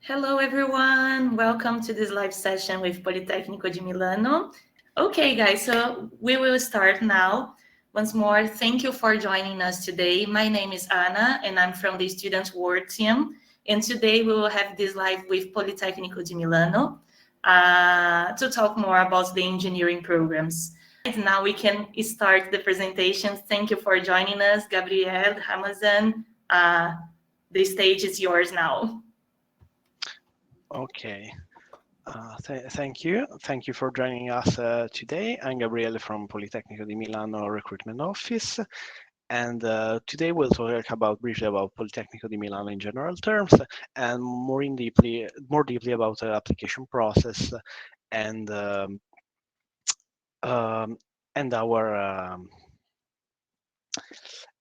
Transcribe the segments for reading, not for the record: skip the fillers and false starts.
Hello, everyone. Welcome to this live session with Politecnico di Milano. Okay, guys, so we will start now. Once more, thank you for joining us today. My name is Anna, and I'm from the Student Work team. And today we will have this live with Politecnico di Milano to talk more about the engineering programs. Now we can start the presentation. Thank you for joining us, Gabriel, Ramzan. The stage is yours now. Okay. Thank you. Thank you for joining us today. I'm Gabriele from Politecnico di Milano Recruitment Office. And today we'll talk briefly about Politecnico di Milano in general terms, and more deeply about the application process and and our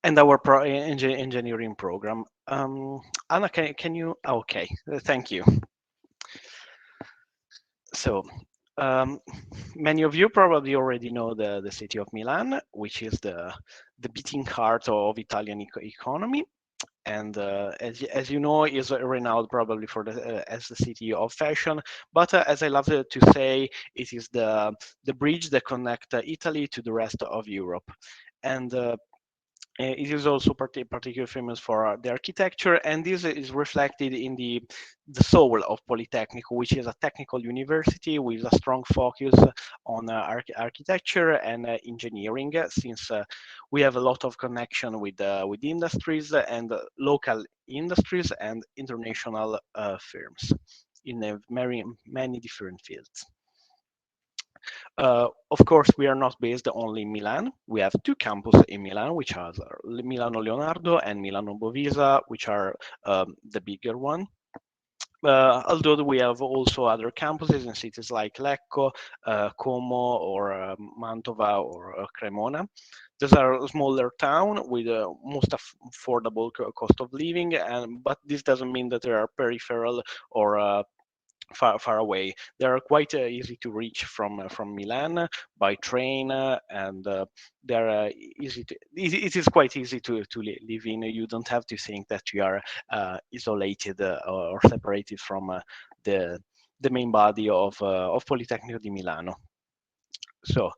engineering program. Anna, can you? Okay, thank you. So, many of you probably already know the city of Milan, which is the beating heart of Italian economy, and as you know, is renowned probably for as the city of fashion. But as I love to say, it is the bridge that connects Italy to the rest of Europe, and it is also particularly famous for the architecture, and this is reflected in the soul of Polytechnic, which is a technical university with a strong focus on architecture and engineering, since we have a lot of connection with industries and local industries and international firms in many different fields. Of course, we are not based only in Milan. We have two campuses in Milan, which are Milano Leonardo and Milano Bovisa, which are the bigger one. Although we have also other campuses in cities like Lecco, Como, or Mantova, or Cremona. These are a smaller town with most affordable cost of living, but this doesn't mean that they are peripheral or far away. They are quite easy to reach from Milan by train, and they're easy to. It is quite easy to live in. You don't have to think that you are isolated or separated from the main body of Politecnico di Milano. So.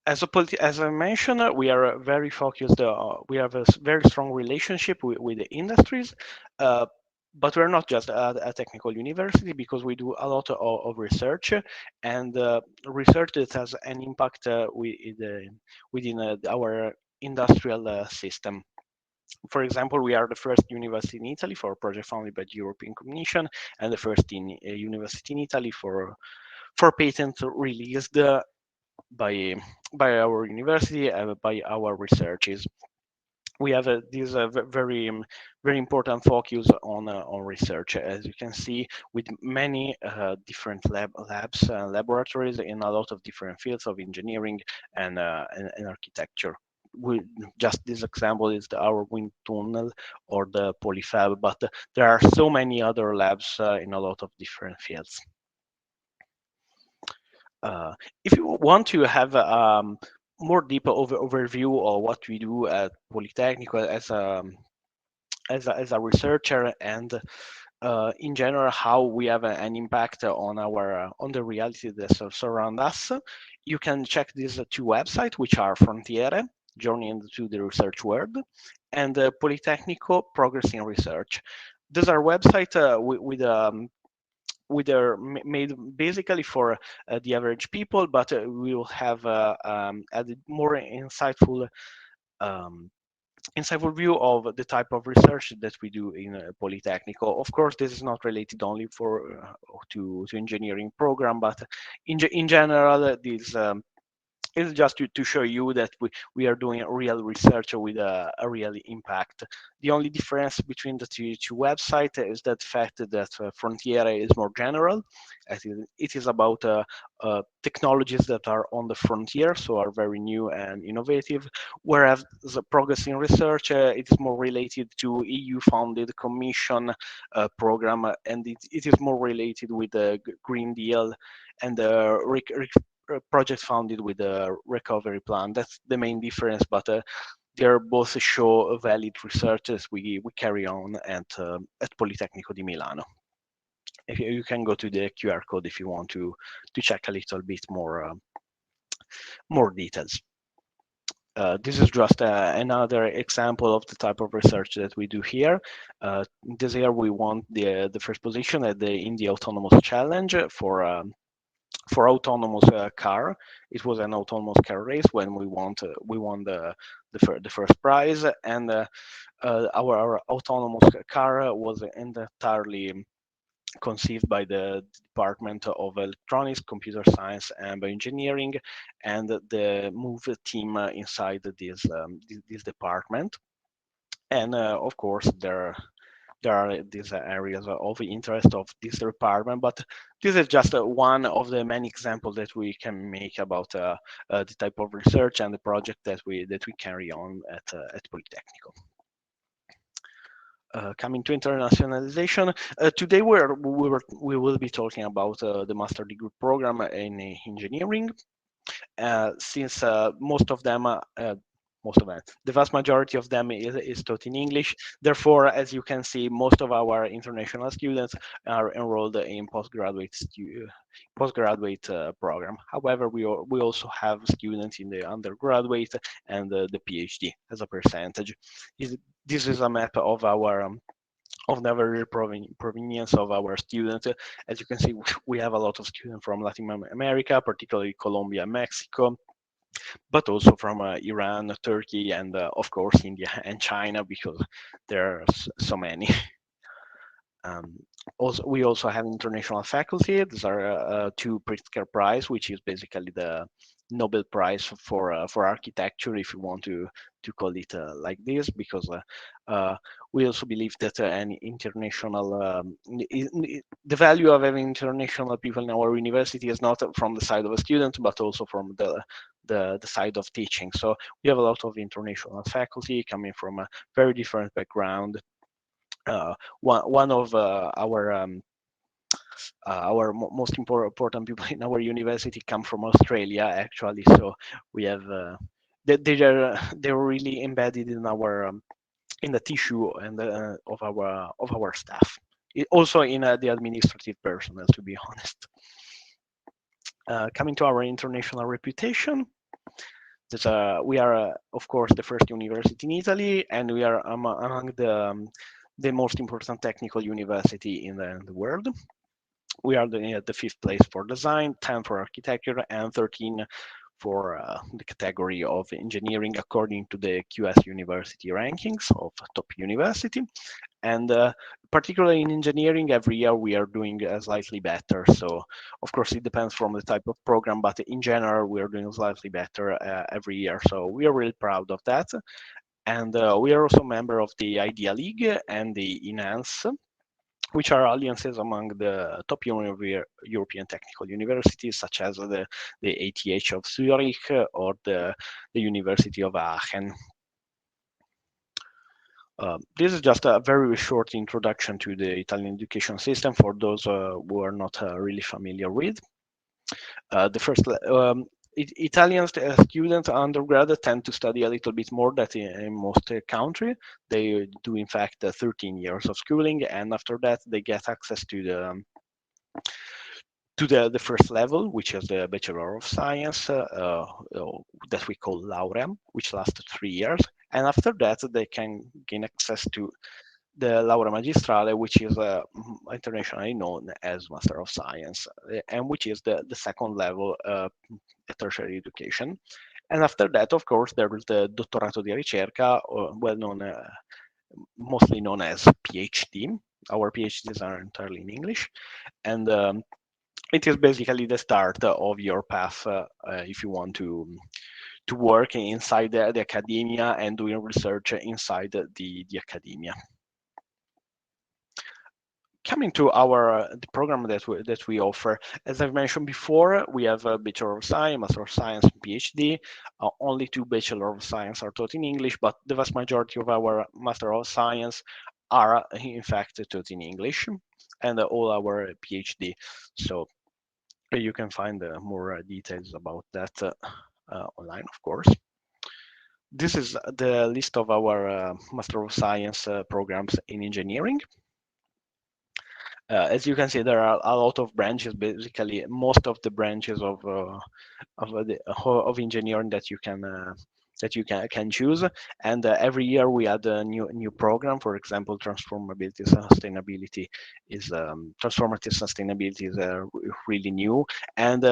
As I mentioned, we are very focused. We have a very strong relationship with the industries, but we're not just a technical university, because we do a lot of research, and research that has an impact within our industrial system. For example, we are the first university in Italy for a project funded by the European Commission, and the first university in Italy for patents released by our university and by our researches. We have this very important focus on research, as you can see, with many different labs and laboratories in a lot of different fields of engineering and architecture. Just this example is our wind tunnel or the Polyhub, but there are so many other labs in a lot of different fields. If you want to have more deeper overview of what we do at Politecnico as a researcher, and in general how we have an impact on the reality that surround us, you can check these two websites, which are Frontiere, Journey into the Research World, and Politecnico, Progress in Research. These are websites they're made basically for the average people, but we will have added more insightful view of the type of research that we do in Politecnico. Of course, this is not related only to engineering program, but in general, this it's just to show you that we are doing real research with a real impact. The only difference between the two websites is that fact that Frontiere is more general. It is about technologies that are on the frontier, so are very new and innovative, whereas the Progress in Research, it is more related to EU-funded Commission program, and it is more related with the Green Deal and the project funded with the recovery plan. That's the main difference, but They both show valid research as we carry on at Politecnico di Milano. If you can go to the QR code if you want to check a little bit more details. This is just another example of the type of research that we do here. This year we won the first position in the autonomous challenge for autonomous car. It was an autonomous car race when we won the first prize, and our autonomous car was entirely conceived by the Department of Electronics, Computer Science, and Bioengineering, and the MOVE team inside this department. And of course, there are these areas of interest of this department, but this is just one of the many examples that we can make about the type of research and the project that we carry on at Politecnico. Coming to internationalization, today we will be talking about the master degree program in engineering, since the vast majority of them is taught in English. Therefore, as you can see, most of our international students are enrolled in postgraduate program. However, we also have students in the undergraduate and the PhD as a percentage. This is a map of our of the very provenience of our students. As you can see, we have a lot of students from Latin America, particularly Colombia and Mexico, but also from Iran, Turkey, and of course India and China, because there are so many. Um, we also have international faculty. These are two Pritzker Prize, which is basically the Nobel Prize for architecture, if you want to call it like this, because we also believe that an international the value of having international people in our university is not from the side of a student, but also from the side of teaching. So we have a lot of international faculty coming from a very different background. One of our most important people in our university come from Australia, actually. So we have they're really embedded in our in the tissue and of our staff. Also in the administrative personnel, to be honest. Coming to our international reputation, we are of course the first university in Italy, and we are among the most important technical university in the world. We are the fifth place for design, 10 for architecture, and 13 for the category of engineering according to the QS University rankings of top university. And particularly in engineering, every year we are doing slightly better. So of course it depends from the type of program, but in general we are doing slightly better every year. So we are really proud of that. And we are also a member of the Idea League and the ENHANCE, which are alliances among the top European technical universities, such as the ATH of Zurich or the University of Aachen. This is just a very short introduction to the Italian education system for those who are not really familiar with. The first Italian students undergrad tend to study a little bit more than in most countries. They do, in fact, 13 years of schooling, and after that, they get access to the first level, which is the Bachelor of Science, that we call Laurea, which lasts 3 years. And after that, they can gain access to the Laurea Magistrale, which is internationally known as Master of Science, and which is the second level tertiary education. And after that, of course, there is the Dottorato di Ricerca, well known, mostly known as PhD. Our PhDs are entirely in English, and it is basically the start of your path if you want to work inside the academia and doing research inside the academia. Coming to the program that we offer, as I've mentioned before, we have a Bachelor of Science, Master of Science, and PhD. Only 2 Bachelor of Science are taught in English, but the vast majority of our Master of Science are in fact taught in English, and all our PhD. So you can find more details about that online, of course. This is the list of our Master of Science programs in engineering. As you can see, there are a lot of branches. Basically, most of the branches of engineering that you can choose. And every year we add a new program. For example, transformative sustainability is really new, and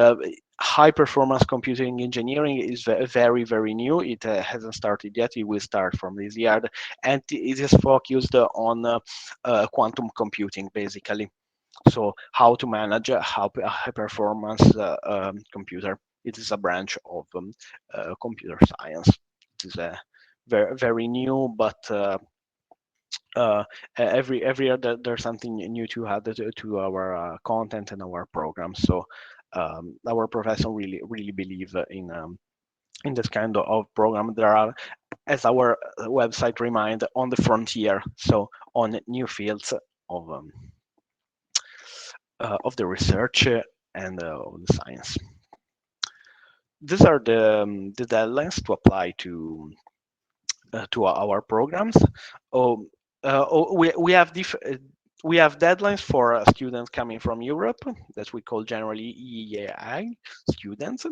high performance computing engineering is very new. It hasn't started yet. It will start from this year, and it is focused on quantum computing, basically. So how to manage a high performance computer. It is a branch of computer science. It is very new, but every year there's something new to add to our content and our program. So our professor really believe in this kind of program. There are, as our website remind, on the frontier, so on new fields of the research and of the science. These are the deadlines to apply to our programs. Oh, we have deadlines for students coming from Europe that we call generally EEAI students,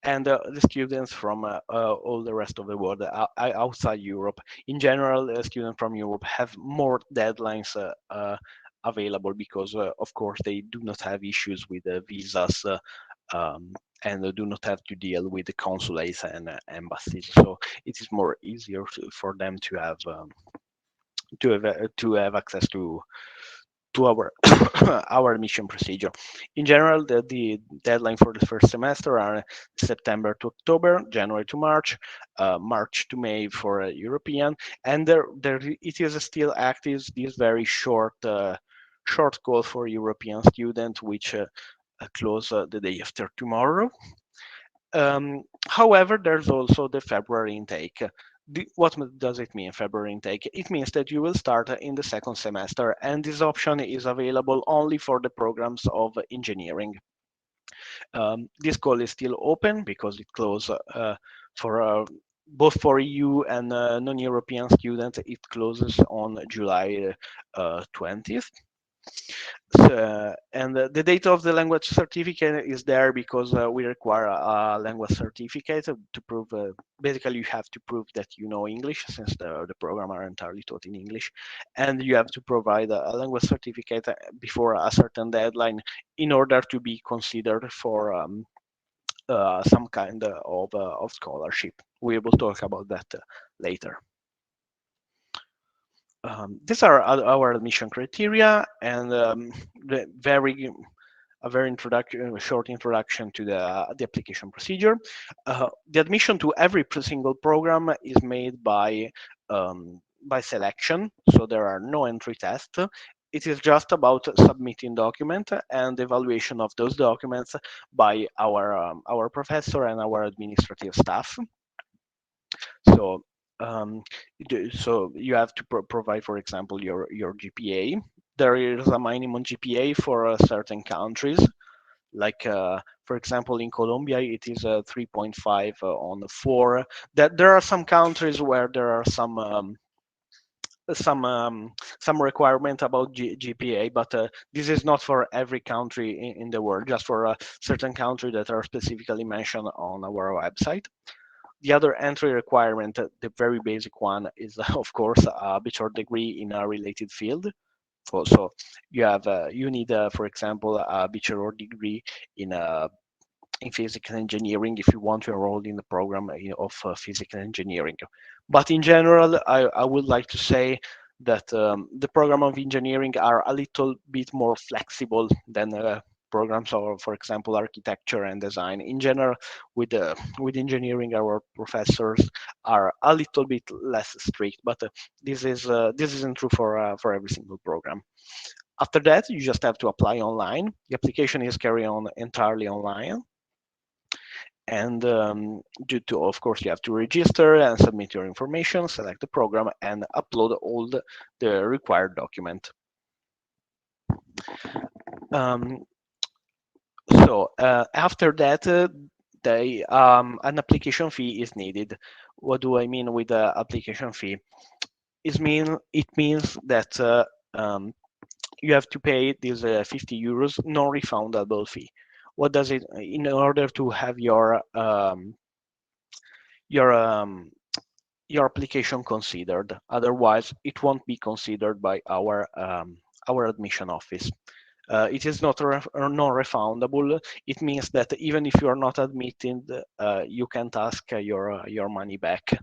and the students from all the rest of the world outside Europe. In general, students from Europe have more deadlines available because, of course, they do not have issues with visas and do not have to deal with the consulates and embassies. So it is more easier for them to have access to our our admission procedure. In general, the deadline for the first semester are September to October, January to March, March to May for European, and there it is still active this very short call for European student, which close the day after tomorrow. However, there's also the February intake. What does it mean, February intake? It means that you will start in the second semester, and this option is available only for the programs of engineering. This call is still open because it closed for both for EU and non-European students. It closes on July 20th. And the date of the language certificate is there because we require a language certificate to prove. Basically, you have to prove that you know English, since the program are entirely taught in English, and you have to provide a language certificate before a certain deadline in order to be considered for some kind of scholarship. We will talk about that later. These are our admission criteria, and a very short introduction to the application procedure. The admission to every single program is made by selection, so there are no entry tests. It is just about submitting document and evaluation of those documents by our professor and our administrative staff. So so you have to provide, for example, your GPA. There is a minimum GPA for certain countries. Like, for example, in Colombia, it is 3.5 on 4. That there are some countries where there are some requirement about GPA, but this is not for every country in the world, just for certain countries that are specifically mentioned on our website. The other entry requirement, the very basic one, is of course a bachelor degree in a related field. So you need, for example, a bachelor degree in physical engineering if you want to enroll in the program of physical engineering. But in general, I would like to say that the program of engineering are a little bit more flexible than programs of, for example, architecture and design. In general, with engineering, our professors are a little bit less strict, but this isn't true for every single program. After that, you just have to apply online. The application is carried on entirely online. And of course, you have to register and submit your information, select the program, and upload all the required document. So after that, an application fee is needed. What do I mean with the application fee? It means that you have to pay this 50 euros non-refundable fee. What does it, in order to have your um, your application considered. Otherwise, it won't be considered by our admission office. It is not non-refundable. It means that even if you are not admitted, you can't ask your money back.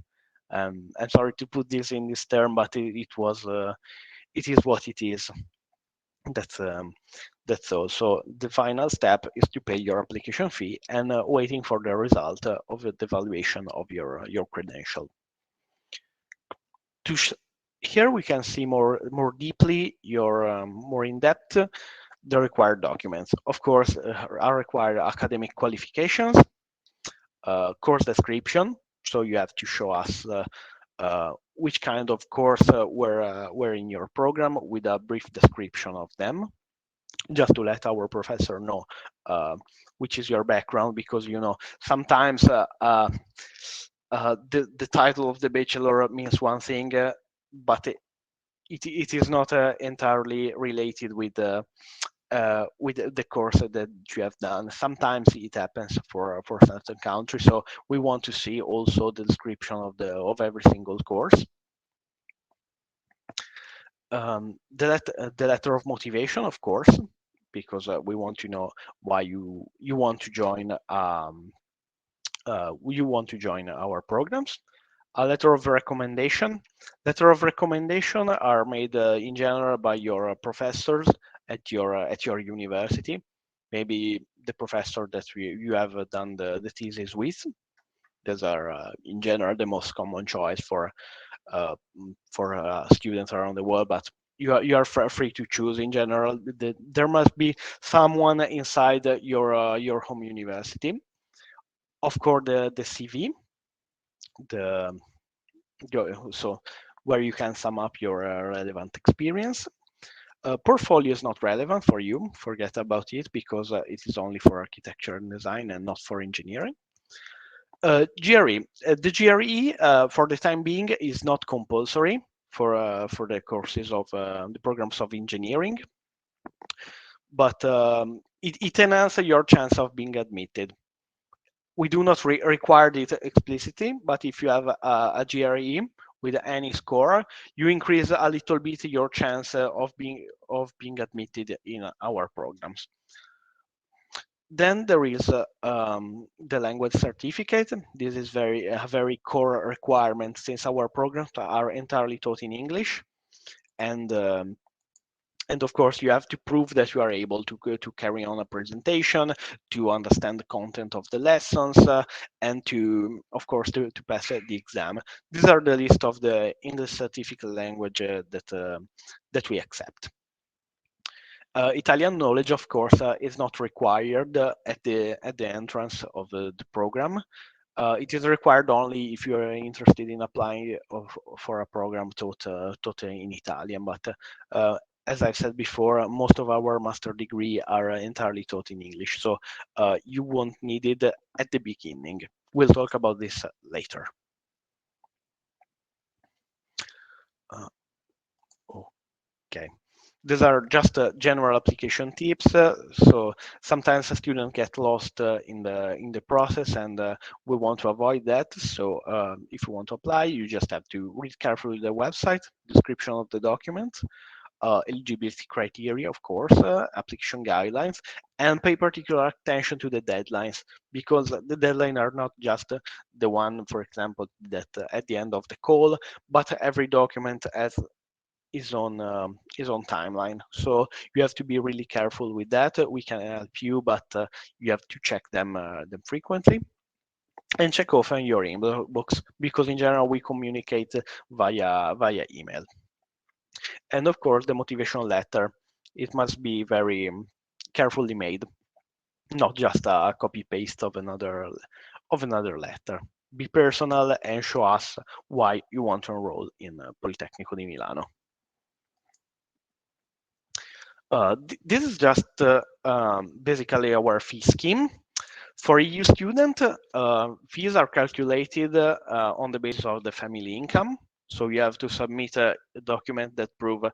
I'm sorry to put this in this term, but it is what it is. That's that's all. So the final step is to pay your application fee and waiting for the result of the evaluation of your credential. Here we can see more deeply your more in depth the required documents. Of course, are required academic qualifications, course description. So you have to show us which kind of course were in your program with a brief description of them, just to let our professor know which is your background, because sometimes the title of the bachelor means one thing, but it is not entirely related with the course that you have done. Sometimes it happens for certain countries, so we want to see also the description of every single course. The letter of motivation, of course, because we want to know why you want to join our programs. A letter of recommendation. Letter of recommendation are made in general by your professors at your university. Maybe the professor that you have done the thesis with. Those are in general the most common choice for students around the world, but you are free to choose. In general, there must be someone inside your home university. Of course, the CV, the so where you can sum up your relevant experience. Portfolio is not relevant for you. Forget about it, because it is only for architecture and design and not for engineering. GRE. The GRE for the time being is not compulsory for the courses of the programs of engineering, but it enhances your chance of being admitted. We do not require it explicitly, but if you have a GRE with any score, you increase a little bit your chance of being admitted in our programs. Then there is the language certificate. This is a very core requirement, since our programs are entirely taught in English, and of course you have to prove that you are able to carry on a presentation, to understand the content of the lessons, and of course to pass the exam. These are the list of the English certificate language that we accept. Italian knowledge, of course, is not required at the entrance of the program. It is required only if you are interested in applying for a program taught in Italian. But as I've said before, most of our master degree are entirely taught in English, so you won't need it at the beginning. We'll talk about this later. Okay. These are just general application tips. So sometimes a student get lost in the process, and we want to avoid that. So if you want to apply, you just have to read carefully the website, description of the document, eligibility criteria, of course, application guidelines, and pay particular attention to the deadlines, because the deadlines are not just the one, for example, that at the end of the call, but every document has his own timeline. So you have to be really careful with that. We can help you, but you have to check them frequently, and check often your inbox, because in general we communicate via email. And of course, the motivation letter, it must be very carefully made, not just a copy paste of another letter. Be personal and show us why you want to enroll in Politecnico di Milano. This is just basically our fee scheme. For EU student, fees are calculated on the basis of the family income. So you have to submit a document that prove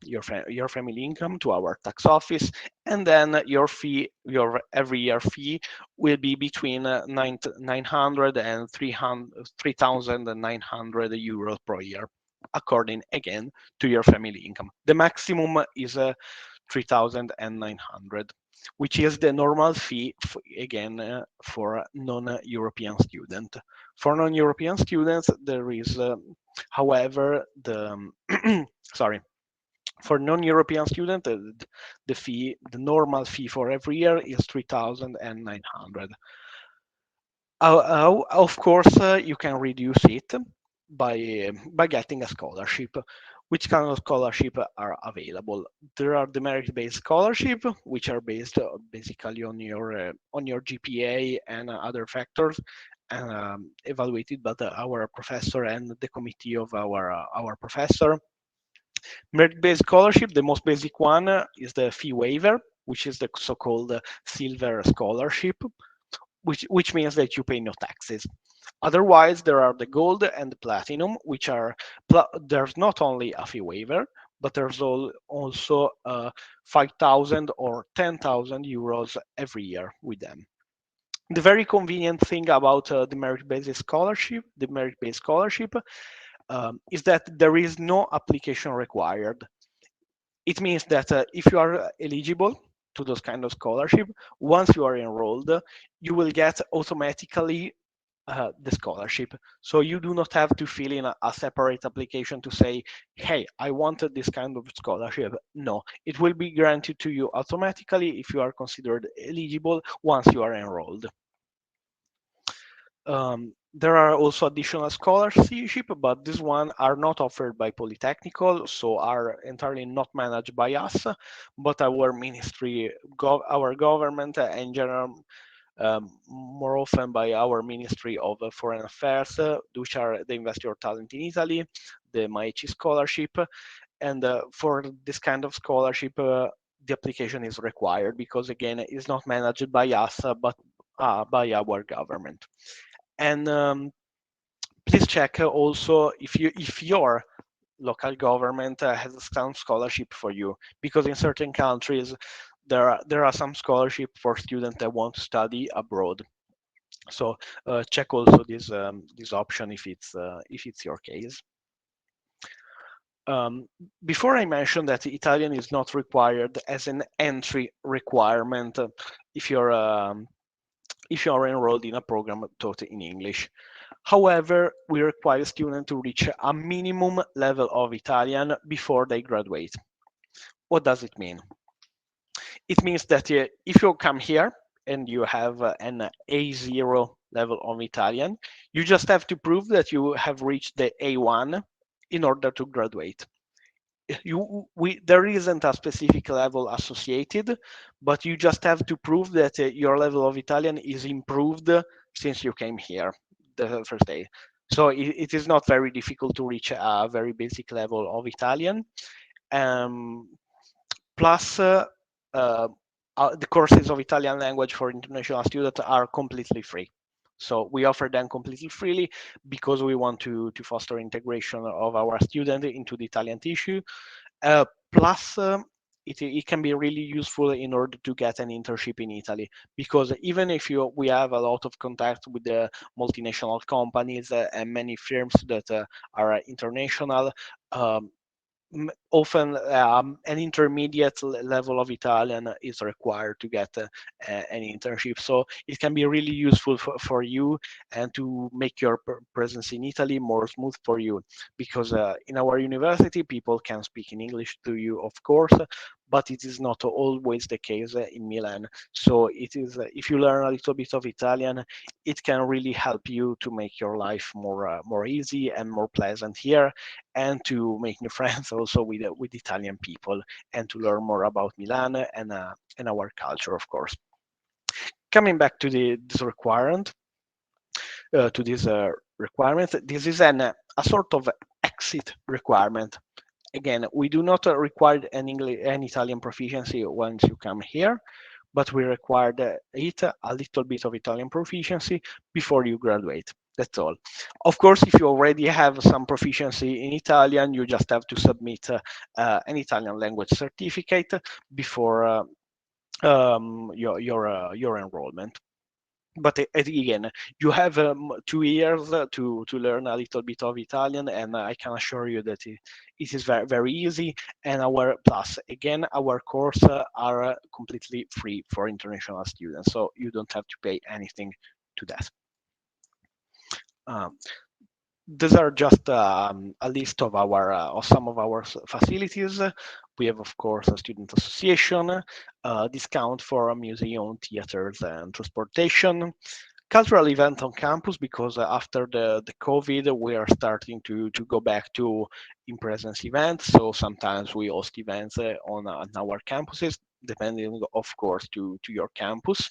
your family income to our tax office, and then your fee, your every year fee, will be between 900 and 3,900 euros per year, according again to your family income. The maximum is 3,900, which is the normal fee again for non-European student. For non-European students, there is, however, the sorry, for non-European student, the fee, the normal fee for every year is 3,900. Of course, you can reduce it by getting a scholarship. Which kind of scholarship are available? There are the merit-based scholarship, which are based basically on your GPA and other factors, evaluated by our professor and the committee of our professor. Merit-based scholarship, the most basic one is the fee waiver, which is the so-called silver scholarship, which means that you pay no taxes. Otherwise, there are the gold and the platinum, which are, there's not only a fee waiver, but there's also 5,000 or 10,000 euros every year with them. The very convenient thing about the merit-based scholarship, is that there is no application required. It means that if you are eligible to those kind of scholarship, once you are enrolled, you will get automatically the scholarship. So you do not have to fill in a separate application to say, hey, I wanted this kind of scholarship. No, it will be granted to you automatically if you are considered eligible once you are enrolled. There are also additional scholarship, but these one are not offered by Politecnico, so are entirely not managed by us, but our ministry, our government, in general, more often by our Ministry of Foreign Affairs, which are the Invest Your Talent in Italy, the MAECI scholarship, and for this kind of scholarship, the application is required because again, it's not managed by us, but by our government. And please check also if your local government has some scholarship for you, because in certain countries there are some scholarship for students that want to study abroad. So check also this option if it's your case. Before I mentioned that Italian is not required as an entry requirement if you're enrolled in a program taught in English. However, we require students to reach a minimum level of Italian before they graduate. What does it mean? It means that if you come here and you have an A0 level of Italian, you just have to prove that you have reached the A1 in order to graduate. There isn't a specific level associated, but you just have to prove that your level of Italian is improved since you came here the first day. So it is not very difficult to reach a very basic level of Italian. Plus, the courses of Italian language for international students are completely free. So we offer them completely freely because we want to foster integration of our student into the Italian tissue. Plus, it can be really useful in order to get an internship in Italy, because even if we have a lot of contact with the multinational companies and many firms that are international, often an intermediate level of Italian is required to get an internship. So it can be really useful for you and to make your presence in Italy more smooth for you, because in our university, people can speak in English to you, of course, but it is not always the case in Milan. So it is, if you learn a little bit of Italian, it can really help you to make your life more easy and more pleasant here, and to make new friends also with Italian people, and to learn more about Milan and our culture, of course. Coming back to this requirement, this is a sort of exit requirement. Again, we do not require an Italian proficiency once you come here. but we require it a little bit of Italian proficiency before you graduate. That's all. Of course, if you already have some proficiency in Italian, you just have to submit an Italian language certificate before your enrollment. But again, you have 2 years to learn a little bit of Italian, and I can assure you that it is very very easy. And our plus again, our course are completely free for international students, so you don't have to pay anything to that. Um, these are just a list of our of some of our facilities. We have, of course, a student association, discount for museum, theaters, and transportation. Cultural event on campus, because after the COVID, we are starting to go back to in-presence events. So sometimes we host events on our campuses, depending, of course, to your campus.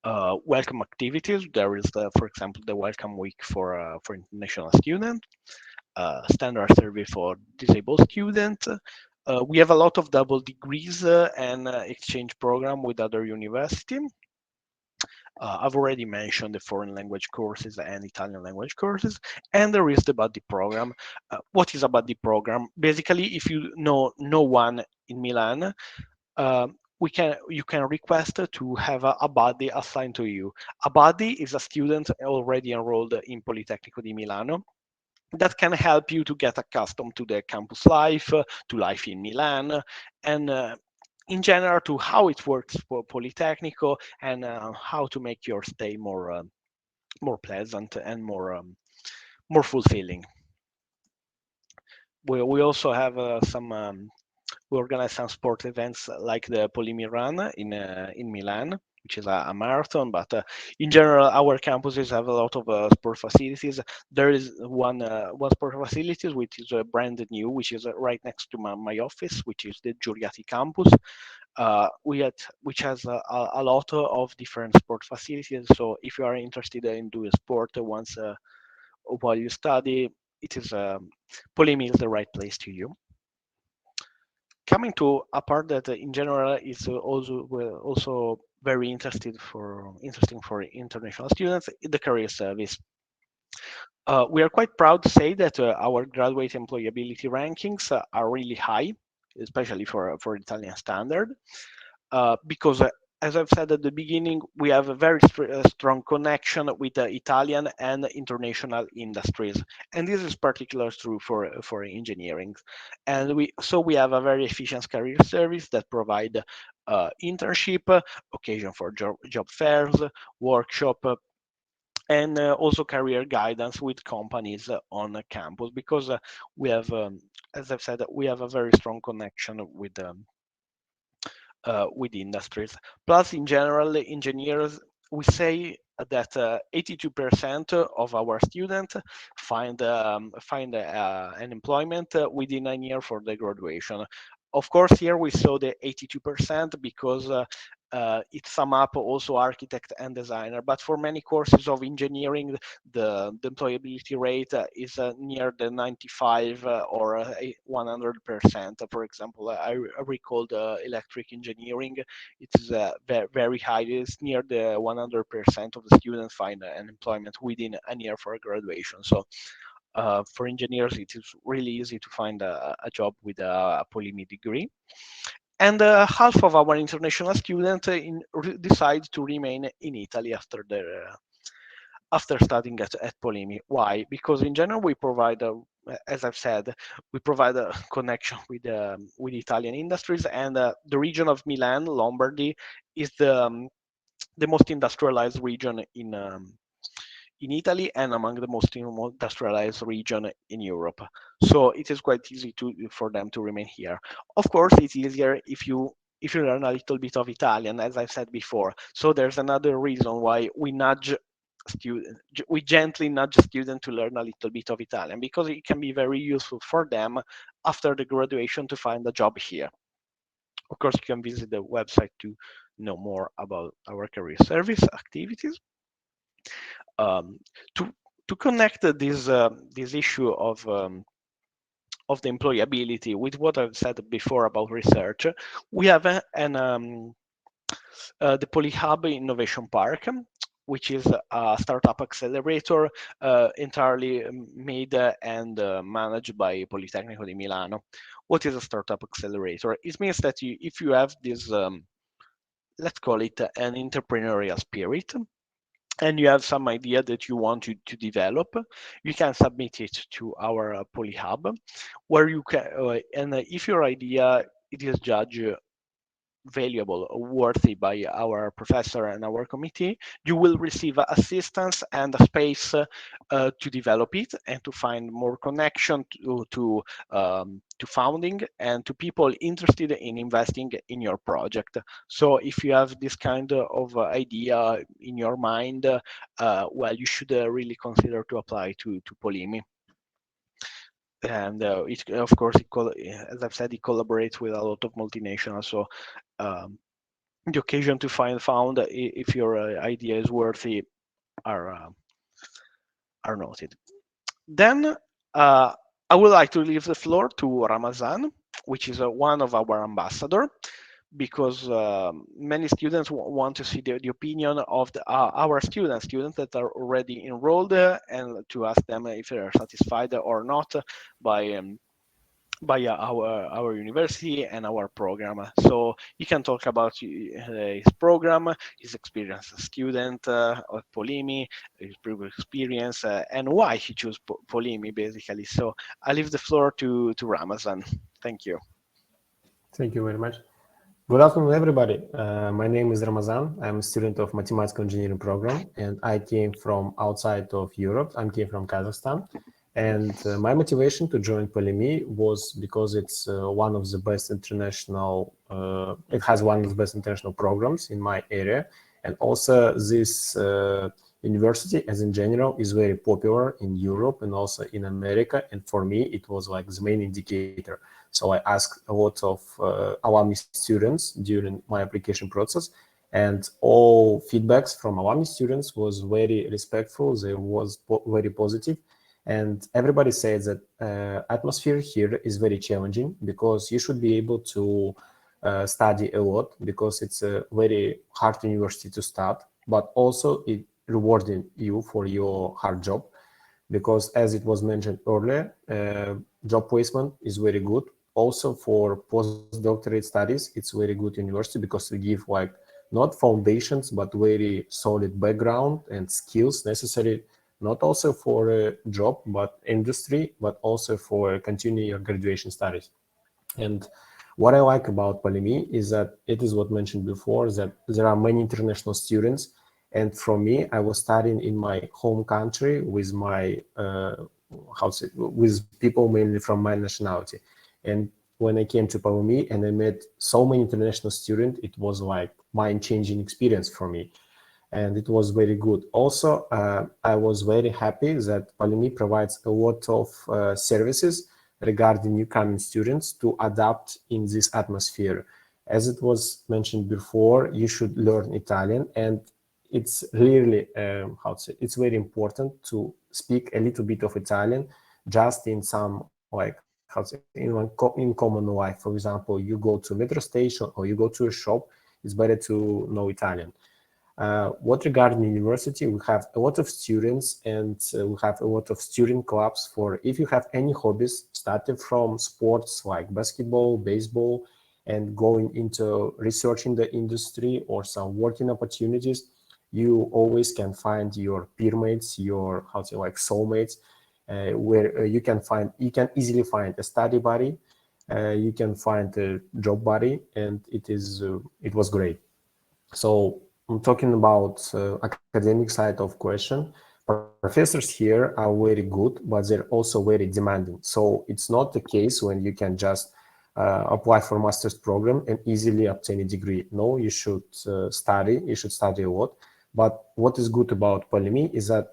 Welcome activities. There is, for example, the Welcome Week for international students, standard survey for disabled students. We have a lot of double degrees and exchange program with other universities. I've already mentioned the foreign language courses and Italian language courses, and there is the buddy program. What is a buddy program? Basically, if you know no one in Milan, uh, you can request to have a buddy assigned to you. A buddy is a student already enrolled in Politecnico di Milano that can help you to get accustomed to the campus life, to life in Milan, and in general to how it works for Politecnico, and how to make your stay more pleasant and more fulfilling. We also have some we organize some sport events like the Polymiran in Milan, which is a marathon. But in general, our campuses have a lot of sport facilities. There is one sport facility which is brand new, which is right next to my office, which is the Giuriati campus. Which has a lot of different sport facilities. So if you are interested in doing sport once while you study, it is Polimi is the right place to you. Coming to a part that in general is also very interesting for international students, the career service. We are quite proud to say that our graduate employability rankings are really high, especially for Italian standard. Because as I've said at the beginning, we have a very strong connection with the Italian and international industries, and this is particularly true for engineering. And we have a very efficient career service that provide internship, occasion for job fairs, workshop, and also career guidance with companies on campus, because we have, as I've said, we have a very strong connection with industries. Plus, in general, engineers, we say that 82% of our students find an employment within a year for the graduation. Of course, here we saw the 82% because it sum up also architect and designer. But for many courses of engineering, the employability rate is near the 95 or 100%. For example, I recall the electric engineering, it is very, very high. It's near the 100% of the students find an employment within a year for graduation. So for engineers, it is really easy to find a job with a Polymi degree. And half of our international students decide to remain in Italy after studying at Polimi. Why? Because in general we provide, as I've said, we provide a connection with Italian industries, and the region of Milan, Lombardy, is the most industrialized region in Italy and among the most industrialized region in Europe. So it is quite easy for them to remain here. Of course, it's easier if you learn a little bit of Italian, as I said before. So there's another reason why we gently nudge students to learn a little bit of Italian, because it can be very useful for them after the graduation to find a job here. Of course, you can visit the website to know more about our career service activities. Um, to connect this issue of the employability with what I've said before about research, we have The Polyhub Innovation Park, which is a startup accelerator entirely made and managed by Politecnico di Milano. What is a startup accelerator? It means that if you have this, let's call it an entrepreneurial spirit, and you have some idea that you want to develop, you can submit it to our Polyhub, where you can, and if your idea it is judged valuable or worthy by our professor and our committee, you will receive assistance and a space to develop it and to find more connection to founding and to people interested in investing in your project. So if you have this kind of idea in your mind, well, you should really consider to apply to Polimi. And it, of course, as I've said, it collaborates with a lot of multinationals. So um, the occasion to find found if your idea is worthy are noted. Then I would like to leave the floor to Ramazan, which is one of our ambassador, because many students want to see the opinion of our students that are already enrolled and to ask them if they are satisfied or not by by our university and our program. So he can talk about his program, his experience as a student at Polimi, his previous experience, and why he chose Polimi, basically. So I leave the floor to Ramazan. Thank you. Thank you very much. Good afternoon, everybody. My name is Ramzan. I'm a student of mathematical engineering program, and I came from outside of Europe. I came from Kazakhstan. And my motivation to join Polimi was because it's one of the best international, it has one of the best international programs in my area. And also this university, as in general, is very popular in Europe and also in America. And for me, it was like the main indicator. So I asked a lot of alumni students during my application process, and all feedbacks from alumni students was very respectful. They was very positive. And everybody says that atmosphere here is very challenging because you should be able to study a lot because it's a very hard university to start, but also it rewarding you for your hard job because as it was mentioned earlier, job placement is very good. Also for postdoctorate studies, it's very good university because we give like not foundations, but very solid background and skills necessary not also for a job, but industry, but also for continuing your graduation studies. And what I like about Polimi is that it is what mentioned before, that there are many international students. And for me, I was studying in my home country with my, with people mainly from my nationality. And when I came to Polimi and I met so many international students, it was like mind-changing experience for me. And it was very good. Also, I was very happy that Polimi provides a lot of services regarding newcoming students to adapt in this atmosphere. As it was mentioned before, you should learn Italian, and it's really, it's very important to speak a little bit of Italian just in some, like, in common life. For example, you go to metro station or you go to a shop, it's better to know Italian. What regarding university, we have a lot of students and we have a lot of student clubs for if you have any hobbies, starting from sports like basketball, baseball, and going into researching the industry or some working opportunities, you always can find your peer mates, your soulmates, where you can easily find a study buddy, you can find a job buddy, and it was great. So I'm talking about academic side of question. Professors here are very good, but they're also very demanding. So it's not the case when you can just apply for master's program and easily obtain a degree. No, you should study. You should study a lot. But what is good about Polimi is that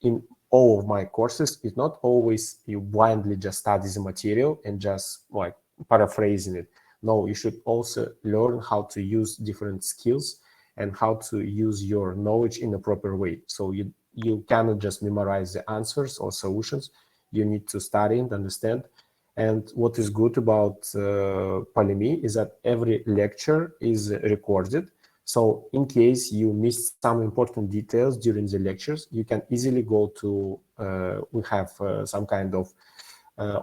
in all of my courses, it's not always you blindly just study the material and just like paraphrasing it. No, you should also learn how to use different skills and how to use your knowledge in a proper way. So you cannot just memorize the answers or solutions. You need to study and understand. And what is good about Polyhub is that every lecture is recorded. So in case you missed some important details during the lectures, you can easily go to, we have some kind of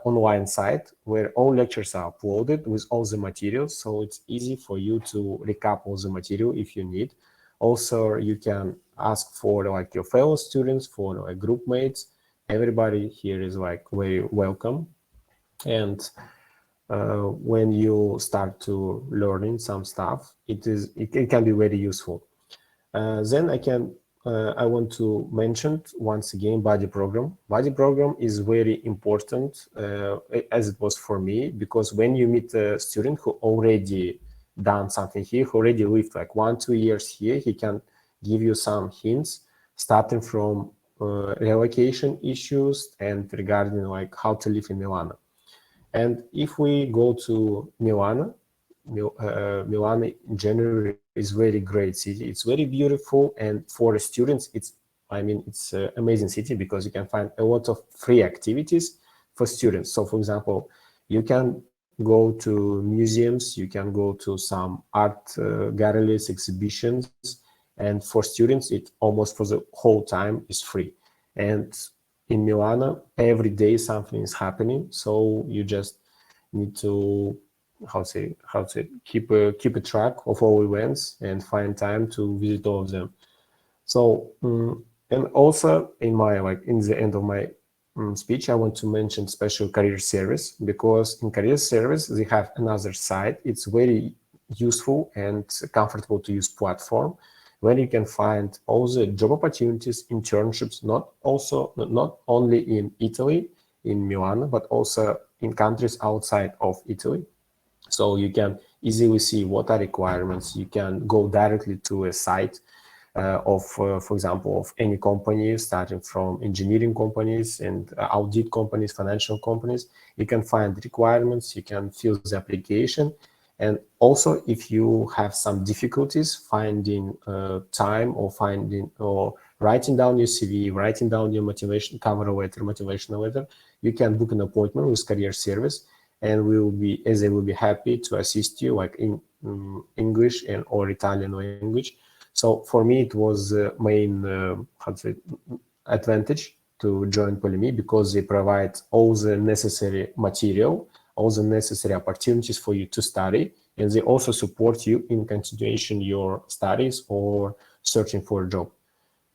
online site where all lectures are uploaded with all the materials. So it's easy for you to recap all the material if you need. Also, you can ask for like your fellow students, for like group mates. Everybody here is like very welcome. And when you start to learning some stuff, it can be very useful. Then I want to mention once again buddy program. Buddy program is very important as it was for me, because when you meet a student who already done something here, who already lived like 1-2 years here, he can give you some hints starting from relocation issues and regarding like how to live in Milan. And if we go to Milan, Milan in general is very great city. It's very beautiful, and for students, it's an amazing city because you can find a lot of free activities for students. So, for example, you can go to museums, you can go to some art galleries, exhibitions, and for students, it almost for the whole time is free. And in Milan, every day something is happening, so you just need to keep a track of all events and find time to visit all of them. So and also in the end of my speech, I want to mention special career service, because in career service they have another side. It's very useful and comfortable to use platform where you can find all the job opportunities, internships, not only in Italy, in Milan, but also in countries outside of Italy. So you can easily see what are requirements. You can go directly to a site for example, of any company, starting from engineering companies and audit companies, financial companies. You can find requirements, you can fill the application. And also, if you have some difficulties finding time or writing down your CV, writing down your motivational letter, you can book an appointment with career service, and they will be happy to assist you, like in English or Italian language. So for me, it was main advantage to join Polyhub, because they provide all the necessary material, all the necessary opportunities for you to study, and they also support you in continuation your studies or searching for a job.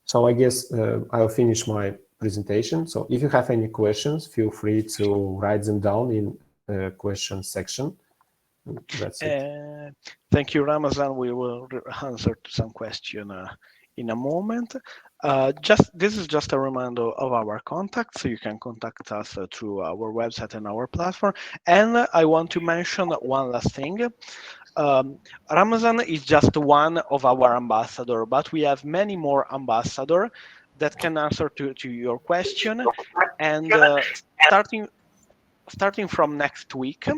So I guess I'll finish my presentation. So if you have any questions, feel free to write them down in question section. That's it. Thank you, Ramzan. We will answer to some question in a moment. This is just a reminder of our contact, so you can contact us through our website and our platform. And I want to mention one last thing. Ramzan is just one of our ambassadors, but we have many more ambassadors that can answer to your question. And starting from next week,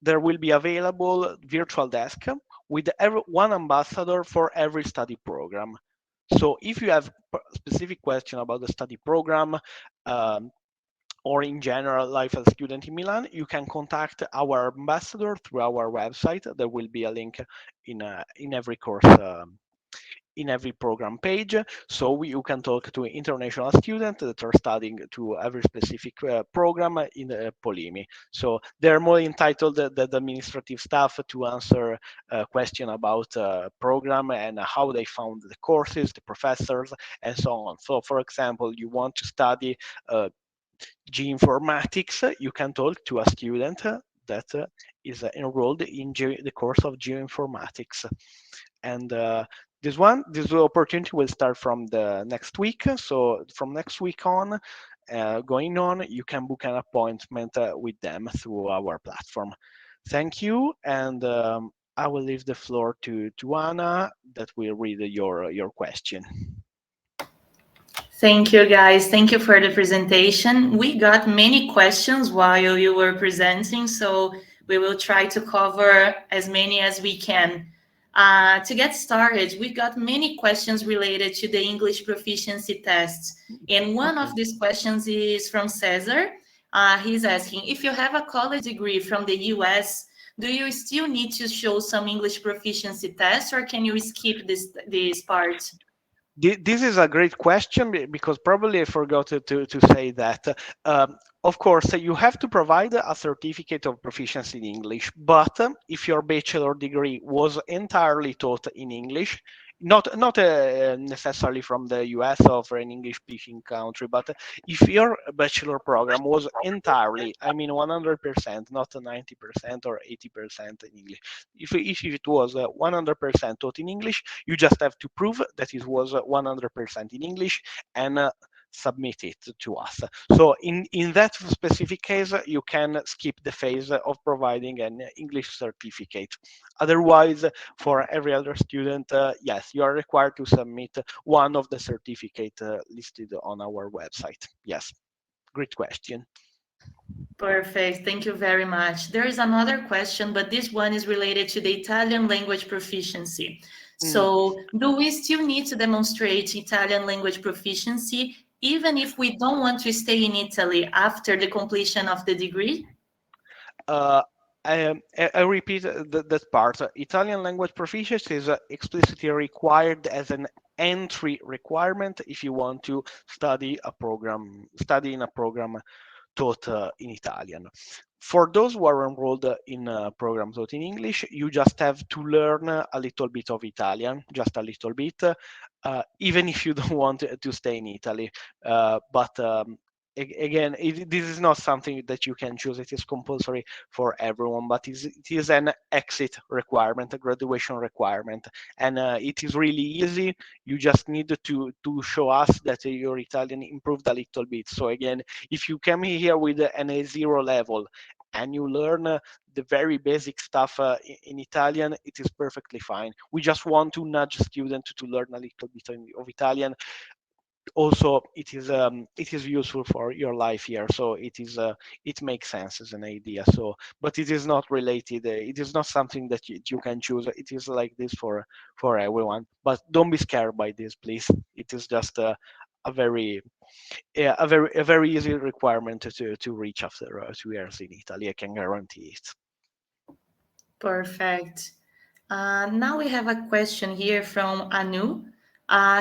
there will be available virtual desk with one ambassador for every study program. So if you have specific question about the study program or in general life as a student in Milan, you can contact our ambassador through our website. There will be a link in every course in every program page, so you can talk to international students that are studying to every specific program in Polyhub. So they're more entitled the administrative staff to answer question about program and how they found the courses, the professors, and so on. So for example, you want to study geoinformatics, you can talk to a student that is enrolled in the course of geoinformatics. And this opportunity will start from the next week. So from next week on, going on, you can book an appointment with them through our platform. Thank you, and I will leave the floor to Anna that will read your question. Thank you, guys. Thank you for the presentation. We got many questions while you were presenting, so we will try to cover as many as we can. To get started, we got many questions related to the English proficiency tests. And one of these questions is from Cesar. He's asking, if you have a college degree from the US, do you still need to show some English proficiency test, or can you skip this part? This is a great question because probably I forgot to say that. Of course, you have to provide a certificate of proficiency in English, but if your bachelor degree was entirely taught in English, not necessarily from the US or for an English-speaking country, but if your bachelor program was entirely, I mean 100%, not 90% or 80% in English, if it was 100% taught in English, you just have to prove that it was 100% in English and submit it to us. So in that specific case, you can skip the phase of providing an English certificate. Otherwise, for every other student, yes, you are required to submit one of the certificate listed on our website. Yes, great question. Perfect. Thank you very much. There is another question, but this one is related to the Italian language proficiency. Mm. So, do we still need to demonstrate Italian language proficiency even if we don't want to stay in Italy after the completion of the degree? Uh, I repeat that part. Italian language proficiency is explicitly required as an entry requirement if you want to study in a program taught in Italian. For those who are enrolled in a program taught in English, you just have to learn a little bit of Italian, just a little bit, even if you don't want to stay in Italy. But again, this is not something that you can choose. It is compulsory for everyone, but it is an exit requirement, a graduation requirement, and it is really easy. You just need to show us that your Italian improved a little bit. So again, if you come here with an A0 level and you learn the very basic stuff in Italian, it is perfectly fine. We just want to nudge students to learn a little bit of Italian. Also, it is useful for your life here, so it makes sense as an idea. So, but it is not related. It is not something that you can choose. It is like this for everyone. But don't be scared by this, please. It is just a very yeah, a very easy requirement to reach after 2 years in Italy. I can guarantee it. Perfect. Now we have a question here from Anu.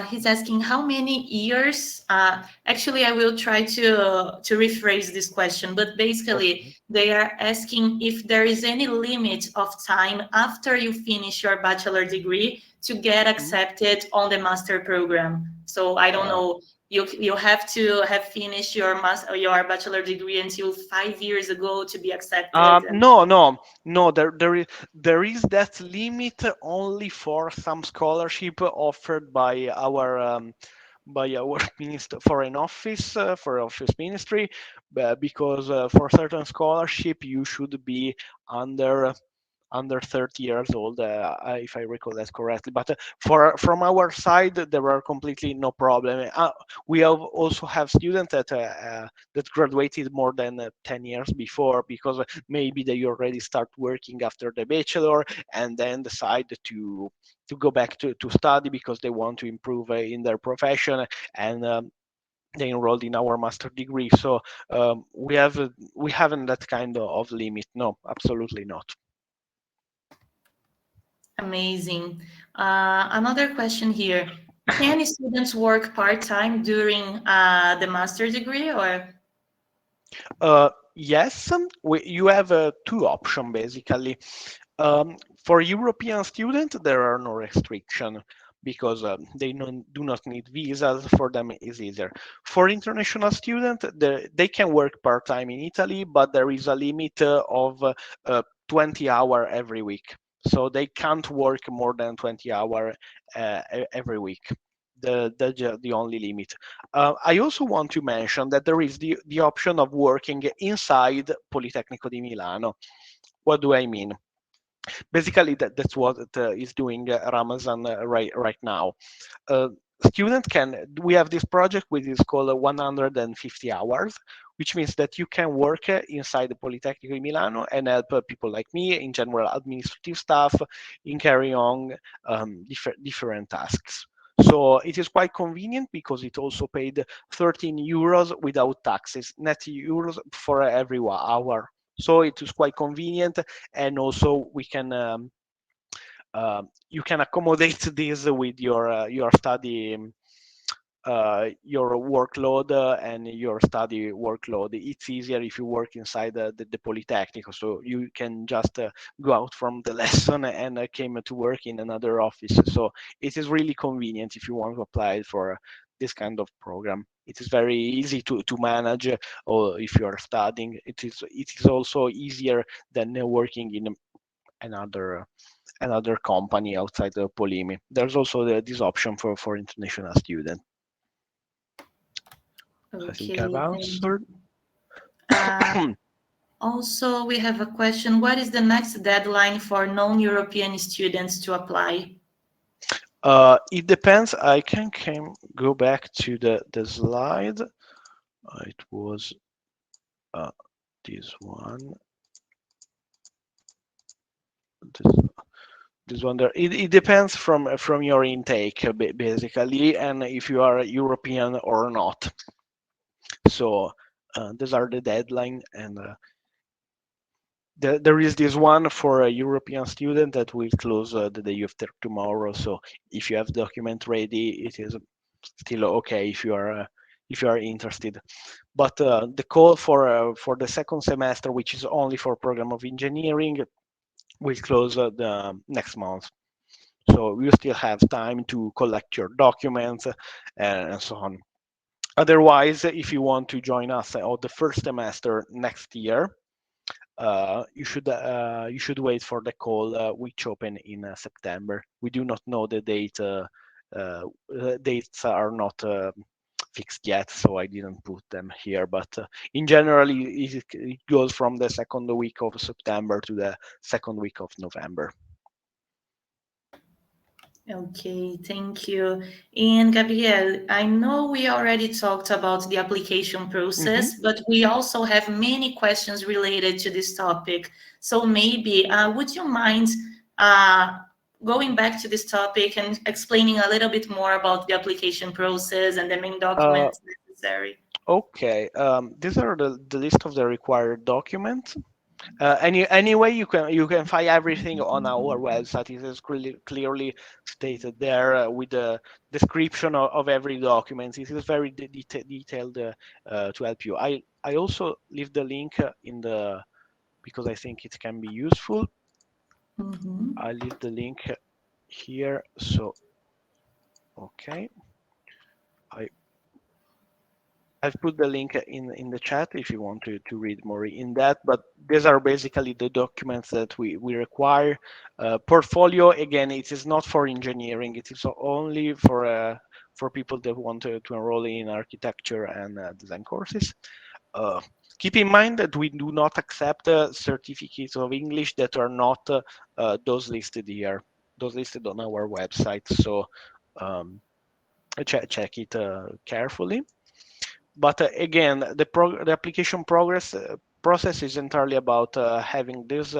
He's asking how many years. Actually, I will try to rephrase this question, but basically, Okay. they are asking if there is any limit of time after you finish your bachelor degree to get Mhm. accepted on the master program. So I don't Uh, know. You have to have finished your bachelor degree until 5 years ago to be accepted. And no. There is that limit only for some scholarship offered by our minister foreign office for office ministry, because for certain scholarship you should be under under 30 years old, if I recall that correctly. But for from our side, there are completely no problem. We have also have students that graduated more than 10 years before, because maybe they already start working after the bachelor and then decide to go back to study because they want to improve in their profession, and they enrolled in our master degree. So we haven't that kind of limit. No, absolutely not. amazing. Another question here. Can students work part-time during the master degree or? Yes, you have two options basically. For European students, there are no restriction because they do not need visas. For them, it's easier. For international students, they can work part-time in Italy, but there is a limit of 20 hours every week. So they can't work more than 20 hours every week. The only limit. I also want to mention that there is the option of working inside Politecnico di Milano. What do I mean? Basically, that's what is doing Ramzan right now. Uh, Student can, we have this project which is called 150 hours, which means that you can work inside the Politecnico di Milano and help people like me in general administrative stuff in carrying on different tasks. So it is quite convenient because it also paid 13 euros without taxes, net euros for every hour. So it is quite convenient, and also we can you can accommodate this with your study your workload and your study workload. It's easier if you work inside the Politecnico, so you can just go out from the lesson and came to work in another office. So it is really convenient if you want to apply for this kind of program. It is very easy to manage, or if you are studying, it is also easier than working in another company outside the Polimi. There's also this option for international students. I think I've Okay, thank answered. you. Also, we have a question. What is the next deadline for non-European students to apply? It depends. I can go back to the slide. It was this one. This one there. It depends from your intake basically, and if you are European or not. So these are the deadline, and there is this one for a European student that will close the day after tomorrow. So if you have document ready, it is still okay if you are interested. But the call for the second semester, which is only for program of engineering, will close the next month. So you still have time to collect your documents and so on. Otherwise, if you want to join us on the first semester next year, you should wait for the call, which open in September. We do not know the date. Dates are not fixed yet, so I didn't put them here. But in general, it goes from the second week of September to the second week of November. Okay, thank you. And Gabriel, I know we already talked about the application process, but we also have many questions related to this topic. So maybe, would you mind uh, going back to this topic and explaining a little bit more about the application process and the main documents necessary? Okay, these are the list of the required documents. Anyway, you can find everything on our website. It is clearly stated there with the description of every document. It is very detailed to help you. I also leave the link in the because I think it can be useful. Mhm. I leave the link here. So okay, I I've put the link in the chat if you want to read more in that, but these are basically the documents that we require. Portfolio, again, it is not for engineering, it is only for people that want to enroll in architecture and design courses. Uh, Keep in mind that we do not accept certificates of English that are not those listed here, those listed on our website. So um, check it carefully. But again, the application process is entirely about having these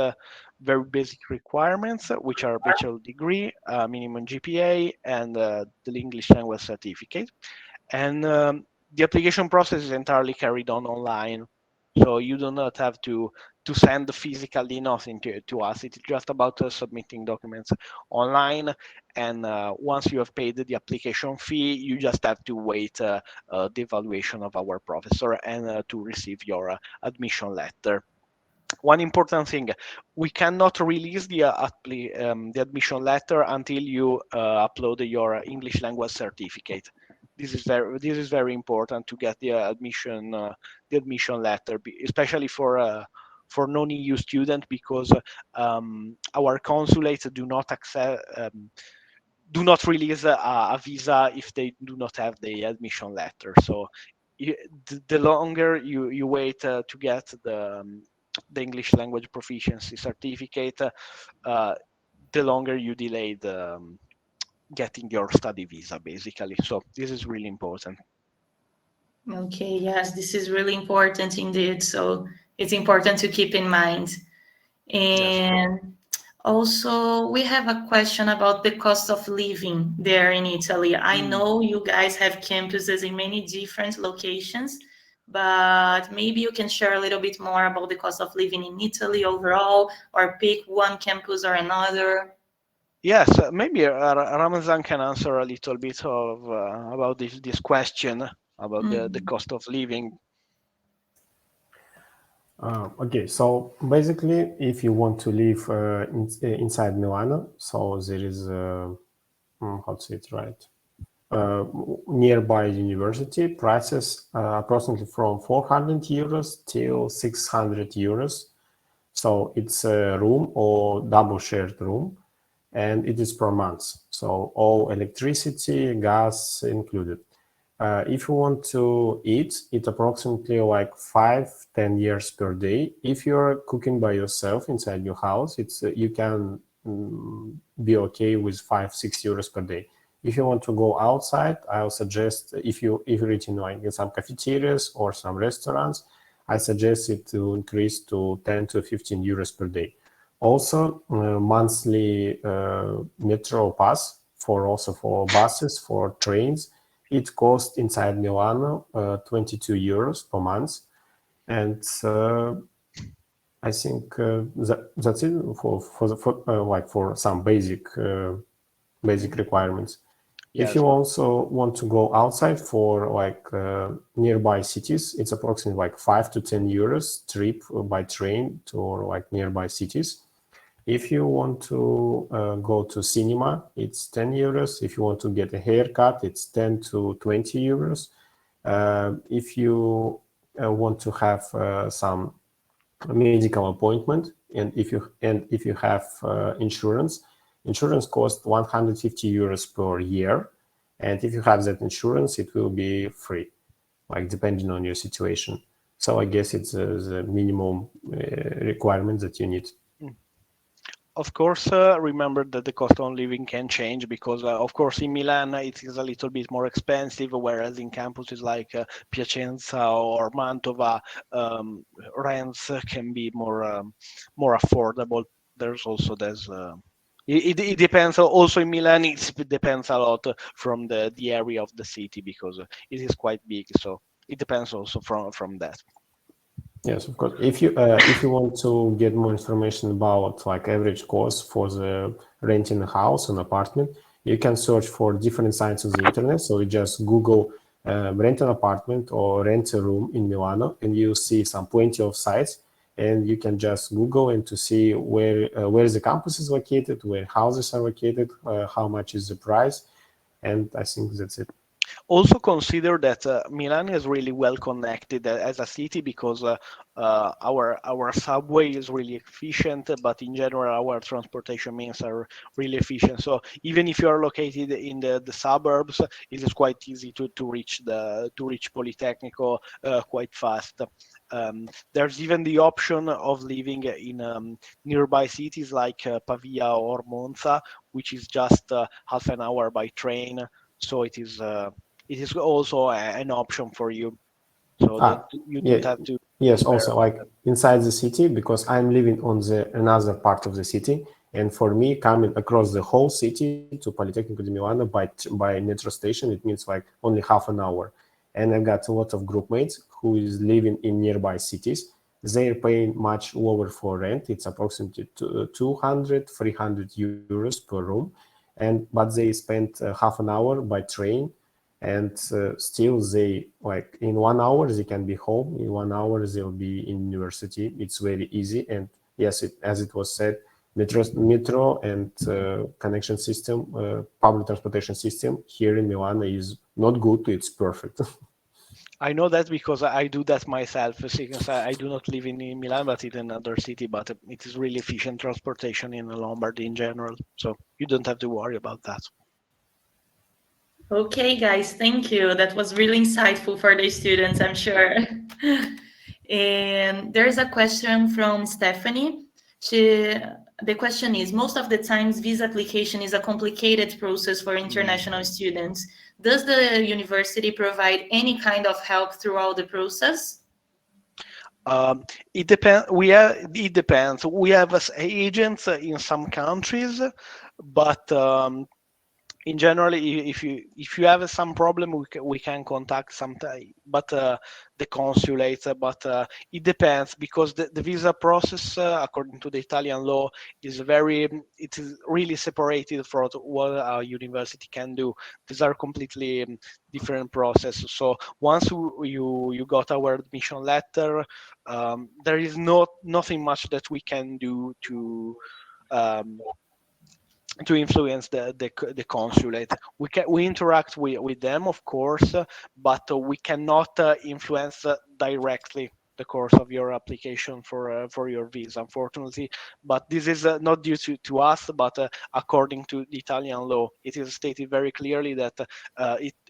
very basic requirements, which are bachelor degree, minimum GPA, and the English language certificate. And the application process is entirely carried on online. So you do not have to send physically nothing to us. It's just about submitting documents online. And once you have paid the application fee, you just have to wait the evaluation of our professor and to receive your admission letter. One important thing, we cannot release the admission letter until you upload your English language certificate. This is very important to get the admission letter, especially for non-EU student, because our consulates do not accept do not release a visa if they do not have the admission letter. So the longer you wait to get the English language proficiency certificate, the longer you delay getting your study visa, basically. So this is really important. Okay, yes, this is really important indeed. So it's important to keep in mind. Yes. And Also, we have a question about the cost of living there in Italy. I know you guys have campuses in many different locations, but maybe you can share a little bit more about the cost of living in Italy overall, or pick one campus or another. Yes, maybe Ramzan can answer a little bit of about this question about the Mm. cost of living. Okay, so basically, if you want to live inside Milano, so there is how to say it right, nearby university, prices approximately from 400 euros till 600 euros. So it's a room or double shared room, and it is per month. So all electricity, gas included. If you want to eat, it's approximately like 5-10 years per day. If you're cooking by yourself inside your house, it's you can be okay with 5-6 euros per day. If you want to go outside, I'll suggest if you're eating like in some cafeterias or some restaurants, I suggest it to increase to 10-15 euros per day. Also, monthly metro pass for buses, for trains, it costs inside Milano 22 euros per month, and I think that's it for some basic requirements. If Yes. you also want to go outside for nearby cities, it's approximately like 5-10 euros trip by train to like nearby cities. If you want to go to cinema, it's 10 euros. If you want to get a haircut, it's 10-20 euros. If you want to have some medical appointment, and if you have insurance costs 150 euros per year. And if you have that insurance, it will be free, like depending on your situation. So I guess it's the minimum requirement that you need. Of course, remember that the cost of living can change because, of course, in Milan it is a little bit more expensive, whereas in campuses like Piacenza or Mantova, rents can be more affordable. It depends. Also in Milan, it depends a lot from the area of the city because it is quite big. So it depends also from that. Yes, of course. If you want to get more information about like average cost for the renting a house, an apartment, you can search for different sites on the internet. So you just Google rent an apartment or rent a room in Milano, and you see some plenty of sites. And you can just Google and to see where the campus is located, where houses are located, how much is the price, and I think that's it. Also consider that Milan is really well connected as a city because our subway is really efficient, but in general our transportation means are really efficient. So even if you are located in the suburbs, it is quite easy to reach Politecnico quite fast. There's even the option of living in nearby cities like Pavia or Monza, which is just half an hour by train. So it is also an option for you, so that you Yeah, don't have to yes, despair also about like that. inside the city because I'm living on the another part of the city, and for me coming across the whole city to Politecnico di Milano by metro station, it means like only half an hour. And I've got a lot of group mates who is living in nearby cities. They're paying much lower for rent. It's approximately 200, 300 euros per room, but they spend half an hour by train, and still they like in 1 hour they can be home, in 1 hour they'll be in university. It's very easy, and yes, as it was said, metro and connection system, public transportation system here in Milan is not good, it's perfect. I know that because I do that myself, since I do not live in Milan, but in another city. But it is really efficient transportation in Lombardy in general, so you don't have to worry about that. Okay, guys, thank you. That was really insightful for the students, I'm sure. And there's a question from Stephanie. The question is, most of the times visa application is a complicated process for international students. Does the university provide any kind of help throughout the process? It depends. It depends. We have agents in some countries, but in general, if you have some problem, we can contact sometime, but the consulate. But it depends because the visa process, according to the Italian law, it is really separated from what a university can do. These are completely different processes. So once you got our admission letter, there is nothing much that we can do um, to influence the consulate. We interact with them, of course, but we cannot influence directly the course of your application for your visa, unfortunately. But this is not due to us, but according to the Italian law, it is stated very clearly that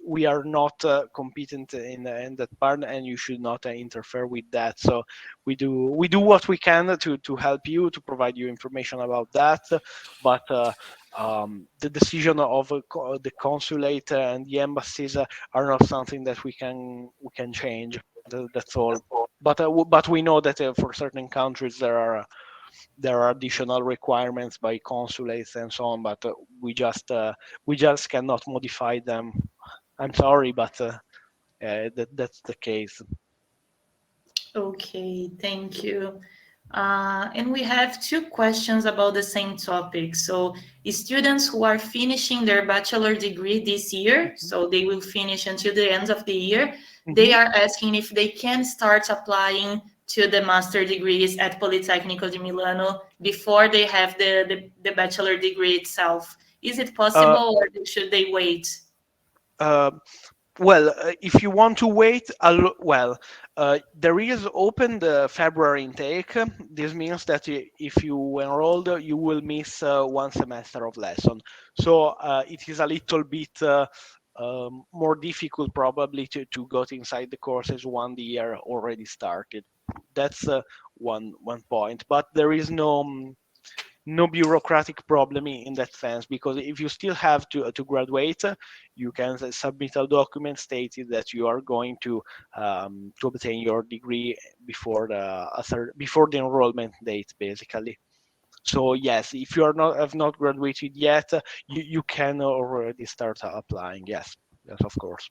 we are not competent in that part, and you should not interfere with that. So we do what we can to help you, to provide you information about that, but the decision of the consulate and the embassies are not something that we can change. That's all. But we know that for certain countries there are additional requirements by consulates and so on. But we just cannot modify them. I'm sorry, but that's the case. Okay, thank you. And we have two questions about the same topic. So, students who are finishing their bachelor degree this year, so they will finish until the end of the year, they are asking if they can start applying to the master degrees at Politecnico di Milano before they have the bachelor degree itself. Is it Uh, possible, or should they wait? uh, Well, if you want to wait, there is open the February intake. This means that if you enrolled, you will miss one semester of lesson. So it is a little bit more difficult probably to get inside the courses when the year already started. That's one point. But there is no bureaucratic problem in that sense, because if you still have to graduate, you can submit a document stating that you are going to obtain your degree before the enrollment date, basically. So yes, if you have not graduated yet, you can already start applying. Yes, of course.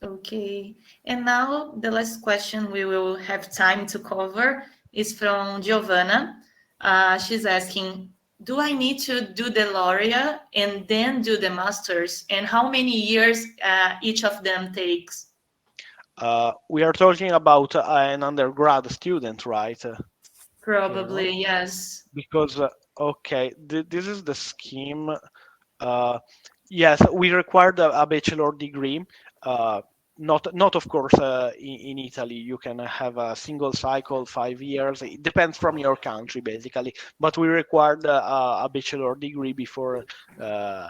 Okay. And now the last question we will have time to cover is from Giovanna. She's asking, do I need to do the laurea and then do the masters? And how many years each of them takes? We are talking about an undergrad student, right? Probably, yes. Because okay, this is the scheme. Uh, yes, we required a bachelor degree. Uh, not of course in Italy. You can have a single cycle, 5 years. It depends from your country, basically. But we required a bachelor degree uh,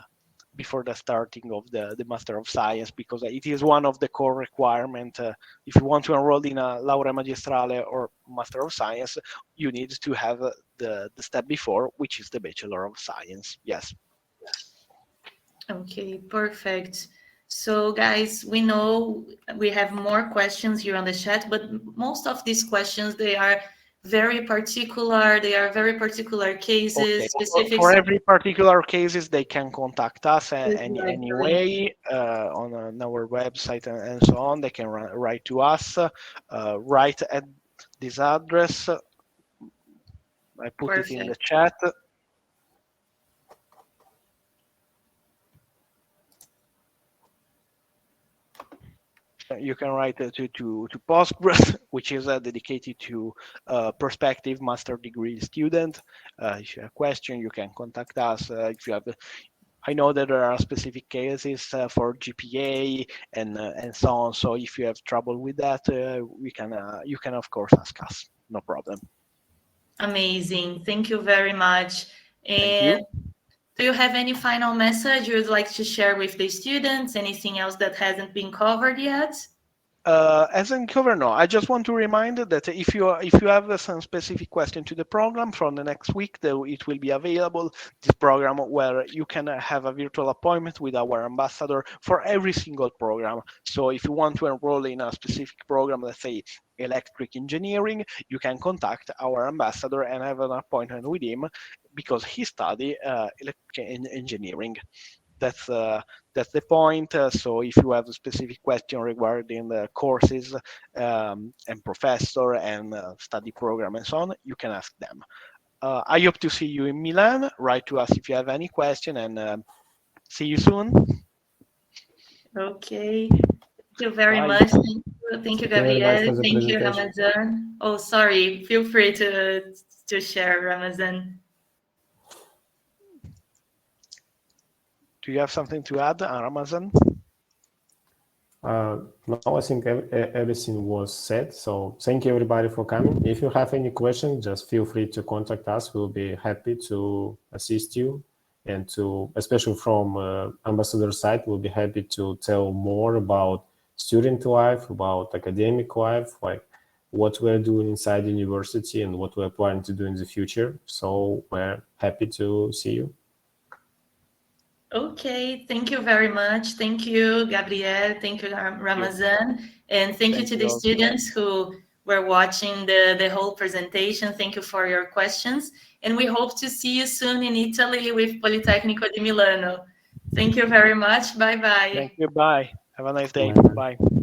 before the starting of the Master of Science, because it is one of the core requirements. If you want to enroll in a laurea magistrale or Master of Science, you need to have the step before, which is the Bachelor of Science. Yes. Okay, perfect. So, guys, we know we have more questions here on the chat, but most of these questions, they are very particular. They are very particular cases, Okay. specific. For every particular cases, they can contact us Exactly. anyway on our website and so on. They can write to us, write at this address. I put it in the Perfect. chat. You can write to Postgraduate, which is dedicated to prospective master degree student. If you have a question, you can contact us. If you have, I know that there are specific cases for GPA and so on. So if you have trouble with that, you can of course ask us. No problem. Amazing. Thank you very much. Thank you. And do you have any final message you would like to share with the students? Anything else that hasn't been covered yet? As in cover, no. I just want to remind that if you have some specific question to the program from the next week, it will be available. This program where you can have a virtual appointment with our ambassador for every single program. So if you want to enroll in a specific program, let's say electric engineering, you can contact our ambassador and have an appointment with him because he studies electric engineering. That's the point. So if you have a specific question regarding the courses and professor and study program and so on, you can ask them. I hope to see you in Milan. Write to us if you have any question, and see you soon. Okay. Thank you very Bye. much. Thank you, Thank you very much Gabriel. for the Thank you, presentation. Ramzan. Oh, sorry. Feel free to share, Ramzan. Do you have something to add, Ramzan? No, I think everything was said. So thank you everybody for coming. If you have any questions, just feel free to contact us. We'll be happy to assist you, and especially from ambassador side, we'll be happy to tell more about student life, about academic life, like what we're doing inside the university and what we're planning to do in the future. So we're happy to see you. Okay, thank you very much. Thank you, Gabriel. Thank you, Ramzan. And thank you to the students who were watching the whole presentation. Thank you for your questions. And we hope to see you soon in Italy with Politecnico di Milano. Thank you very much. Bye-bye. Thank you. Bye. Have a nice day. Bye. Bye.